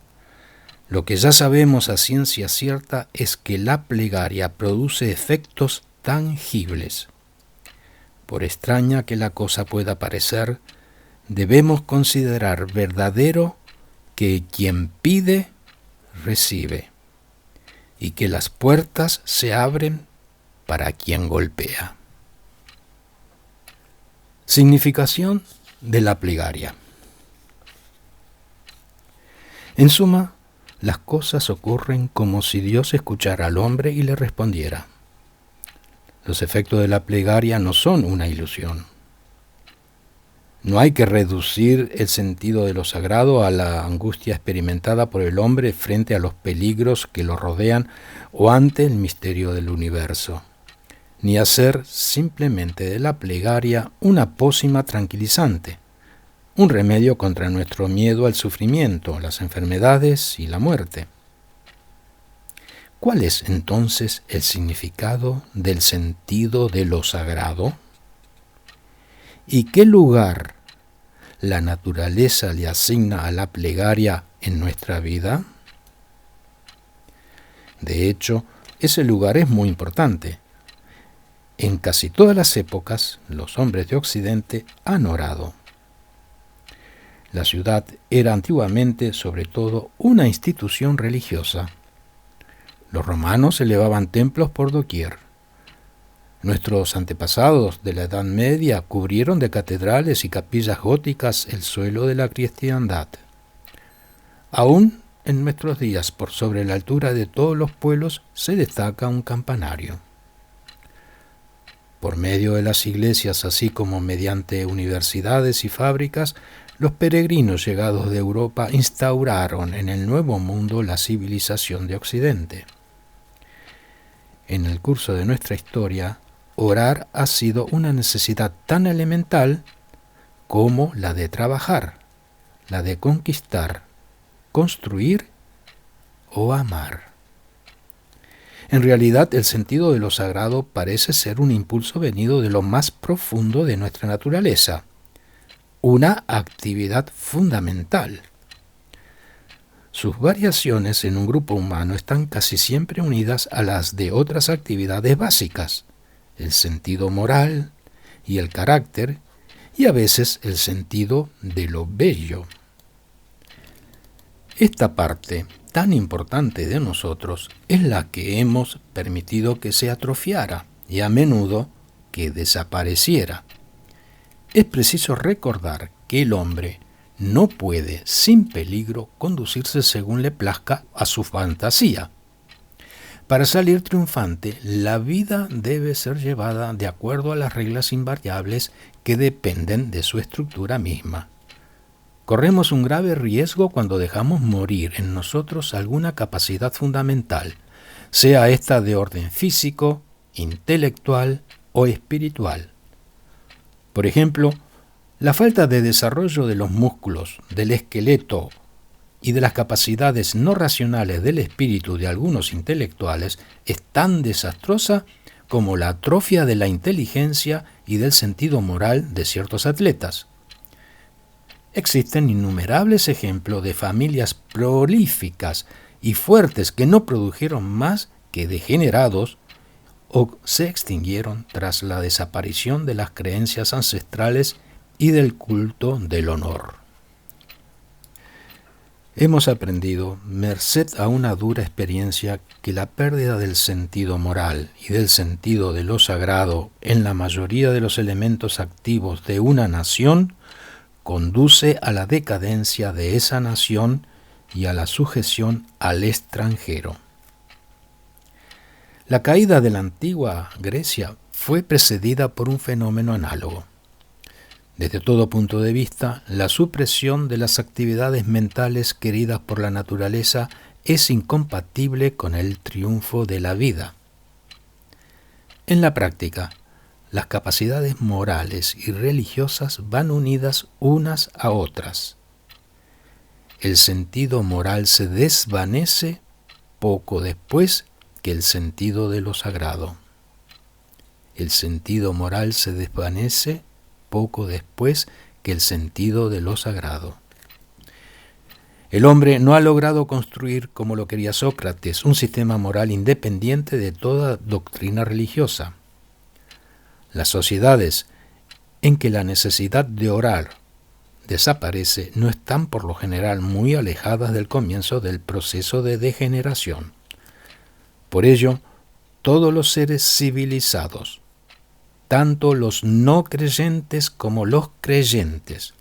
Lo que ya sabemos a ciencia cierta es que la plegaria produce efectos tangibles. Por extraña que la cosa pueda parecer, debemos considerar verdadero que quien pide, recibe, y que las puertas se abren para quien golpea. Significación de la plegaria. En suma, las cosas ocurren como si Dios escuchara al hombre y le respondiera. Los efectos de la plegaria no son una ilusión. No hay que reducir el sentido de lo sagrado a la angustia experimentada por el hombre frente a los peligros que lo rodean o ante el misterio del universo, ni hacer simplemente de la plegaria una pócima tranquilizante, un remedio contra nuestro miedo al sufrimiento, las enfermedades y la muerte. ¿Cuál es entonces el significado del sentido de lo sagrado? ¿Y qué lugar la naturaleza le asigna a la plegaria en nuestra vida? De hecho, ese lugar es muy importante. En casi todas las épocas, los hombres de Occidente han orado. La ciudad era antiguamente, sobre todo, una institución religiosa. Los romanos elevaban templos por doquier. Nuestros antepasados de la Edad Media cubrieron de catedrales y capillas góticas el suelo de la cristiandad. Aún en nuestros días, por sobre la altura de todos los pueblos, se destaca un campanario. Por medio de las iglesias, así como mediante universidades y fábricas, los peregrinos llegados de Europa instauraron en el Nuevo Mundo la civilización de Occidente. En el curso de nuestra historia, orar ha sido una necesidad tan elemental como la de trabajar, la de conquistar, construir o amar. En realidad, el sentido de lo sagrado parece ser un impulso venido de lo más profundo de nuestra naturaleza, una actividad fundamental. Sus variaciones en un grupo humano están casi siempre unidas a las de otras actividades básicas, el sentido moral y el carácter, y a veces el sentido de lo bello. Esta parte tan importante de nosotros es la que hemos permitido que se atrofiara y a menudo que desapareciera. Es preciso recordar que el hombre no puede, sin peligro, conducirse según le plazca a su fantasía. Para salir triunfante, la vida debe ser llevada de acuerdo a las reglas invariables que dependen de su estructura misma. Corremos un grave riesgo cuando dejamos morir en nosotros alguna capacidad fundamental, sea esta de orden físico, intelectual o espiritual. Por ejemplo, la falta de desarrollo de los músculos, del esqueleto y de las capacidades no racionales del espíritu de algunos intelectuales es tan desastrosa como la atrofia de la inteligencia y del sentido moral de ciertos atletas. Existen innumerables ejemplos de familias prolíficas y fuertes que no produjeron más que degenerados o se extinguieron tras la desaparición de las creencias ancestrales y del culto del honor. Hemos aprendido, merced a una dura experiencia, que la pérdida del sentido moral y del sentido de lo sagrado en la mayoría de los elementos activos de una nación conduce a la decadencia de esa nación y a la sujeción al extranjero. La caída de la antigua Grecia fue precedida por un fenómeno análogo. Desde todo punto de vista, la supresión de las actividades mentales queridas por la naturaleza es incompatible con el triunfo de la vida. En la práctica, las capacidades morales y religiosas van unidas unas a otras. El sentido moral se desvanece poco después que el sentido de lo sagrado. El sentido moral se desvanece poco después que el sentido de lo sagrado. El hombre no ha logrado construir, como lo quería Sócrates, un sistema moral independiente de toda doctrina religiosa. Las sociedades en que la necesidad de orar desaparece no están por lo general muy alejadas del comienzo del proceso de degeneración. Por ello, todos los seres civilizados, tanto los no creyentes como los creyentes,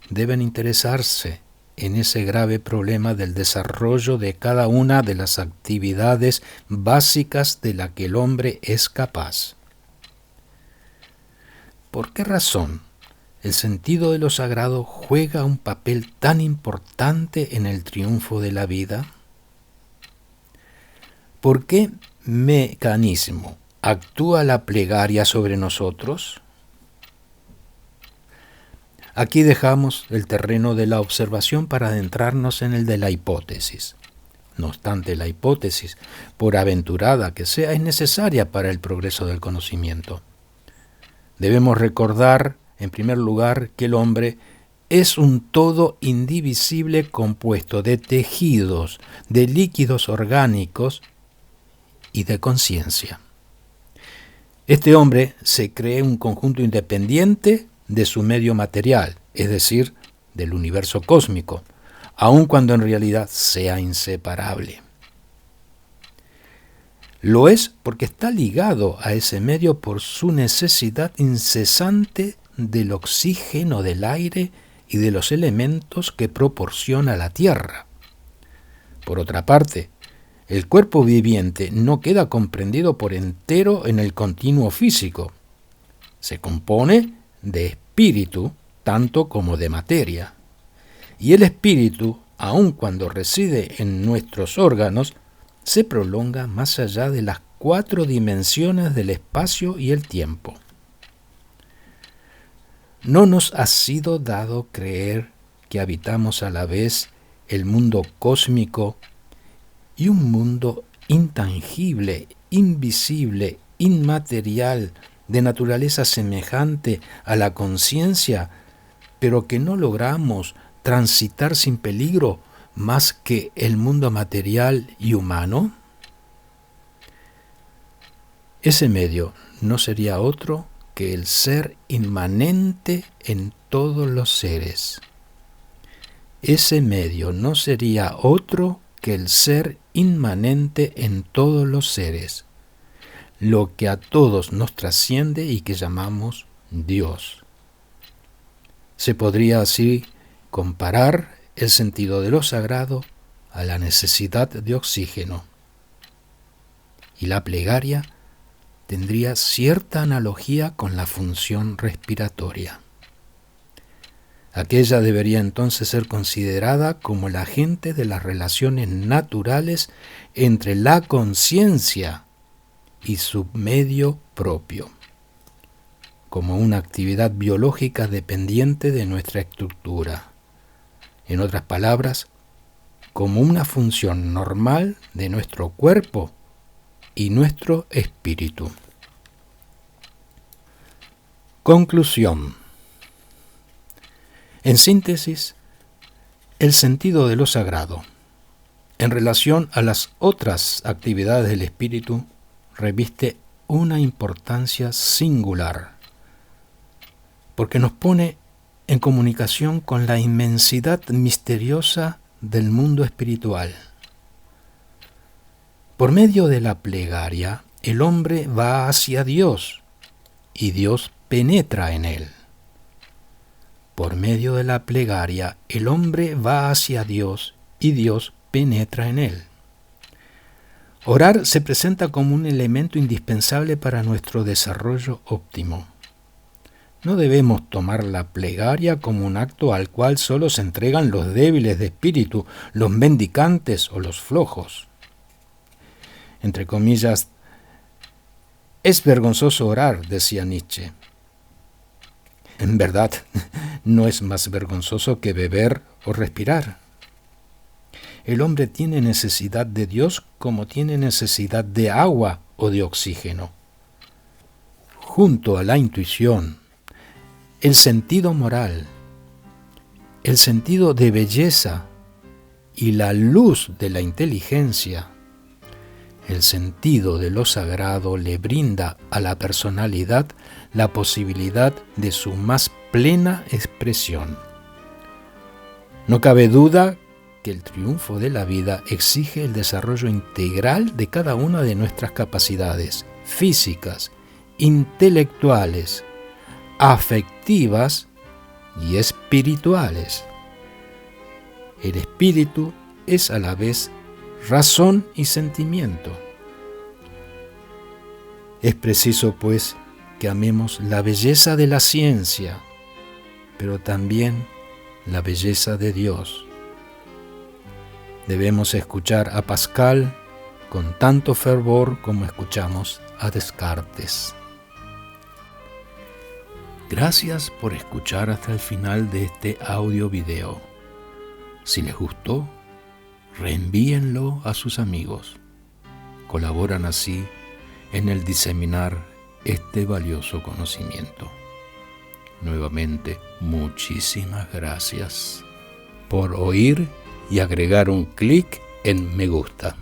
deben interesarse en ese grave problema del desarrollo de cada una de las actividades básicas de la que el hombre es capaz. ¿Por qué razón el sentido de lo sagrado juega un papel tan importante en el triunfo de la vida? ¿Por qué mecanismo actúa la plegaria sobre nosotros? Aquí dejamos el terreno de la observación para adentrarnos en el de la hipótesis. No obstante, la hipótesis, por aventurada que sea, es necesaria para el progreso del conocimiento. Debemos recordar, en primer lugar, que el hombre es un todo indivisible compuesto de tejidos, de líquidos orgánicos y de conciencia. Este hombre se cree un conjunto independiente de su medio material, es decir, del universo cósmico, aun cuando en realidad sea inseparable. Lo es porque está ligado a ese medio por su necesidad incesante del oxígeno, del aire y de los elementos que proporciona la tierra. Por otra parte, el cuerpo viviente no queda comprendido por entero en el continuo físico. Se compone de espíritu tanto como de materia. Y el espíritu, aun cuando reside en nuestros órganos, se prolonga más allá de las 4 dimensiones del espacio y el tiempo. No nos ha sido dado creer que habitamos a la vez el mundo cósmico y un mundo intangible, invisible, inmaterial, de naturaleza semejante a la conciencia, pero que no logramos transitar sin peligro más que el mundo material y humano. Ese medio no sería otro que el ser inmanente en todos los seres. Ese medio no sería otro que el ser inmanente en todos los seres, lo que a todos nos trasciende y que llamamos Dios. Se podría así comparar el sentido de lo sagrado a la necesidad de oxígeno. Y la plegaria tendría cierta analogía con la función respiratoria. Aquella debería entonces ser considerada como el agente de las relaciones naturales entre la conciencia y su medio propio, como una actividad biológica dependiente de nuestra estructura. En otras palabras, como una función normal de nuestro cuerpo y nuestro espíritu. Conclusión. En síntesis, el sentido de lo sagrado, en relación a las otras actividades del espíritu, reviste una importancia singular, porque nos pone en comunicación con la inmensidad misteriosa del mundo espiritual. Por medio de la plegaria, el hombre va hacia Dios y Dios penetra en él. Por medio de la plegaria, el hombre va hacia Dios y Dios penetra en él. Orar se presenta como un elemento indispensable para nuestro desarrollo óptimo. No debemos tomar la plegaria como un acto al cual solo se entregan los débiles de espíritu, los mendicantes o los flojos. Entre comillas, es vergonzoso orar, decía Nietzsche. En verdad, no es más vergonzoso que beber o respirar. El hombre tiene necesidad de Dios como tiene necesidad de agua o de oxígeno. Junto a la intuición, el sentido moral, el sentido de belleza y la luz de la inteligencia, el sentido de lo sagrado le brinda a la personalidad la posibilidad de su más plena expresión. No cabe duda que el triunfo de la vida exige el desarrollo integral de cada una de nuestras capacidades físicas, intelectuales, afectivas y espirituales. El espíritu es a la vez razón y sentimiento. Es preciso, pues, que amemos la belleza de la ciencia, pero también la belleza de Dios. Debemos escuchar a Pascal con tanto fervor como escuchamos a Descartes. Gracias por escuchar hasta el final de este audio video. Si les gustó, reenvíenlo a sus amigos. Colaboran así en el diseminar este valioso conocimiento. Nuevamente, muchísimas gracias por oír y agregar un clic en me gusta.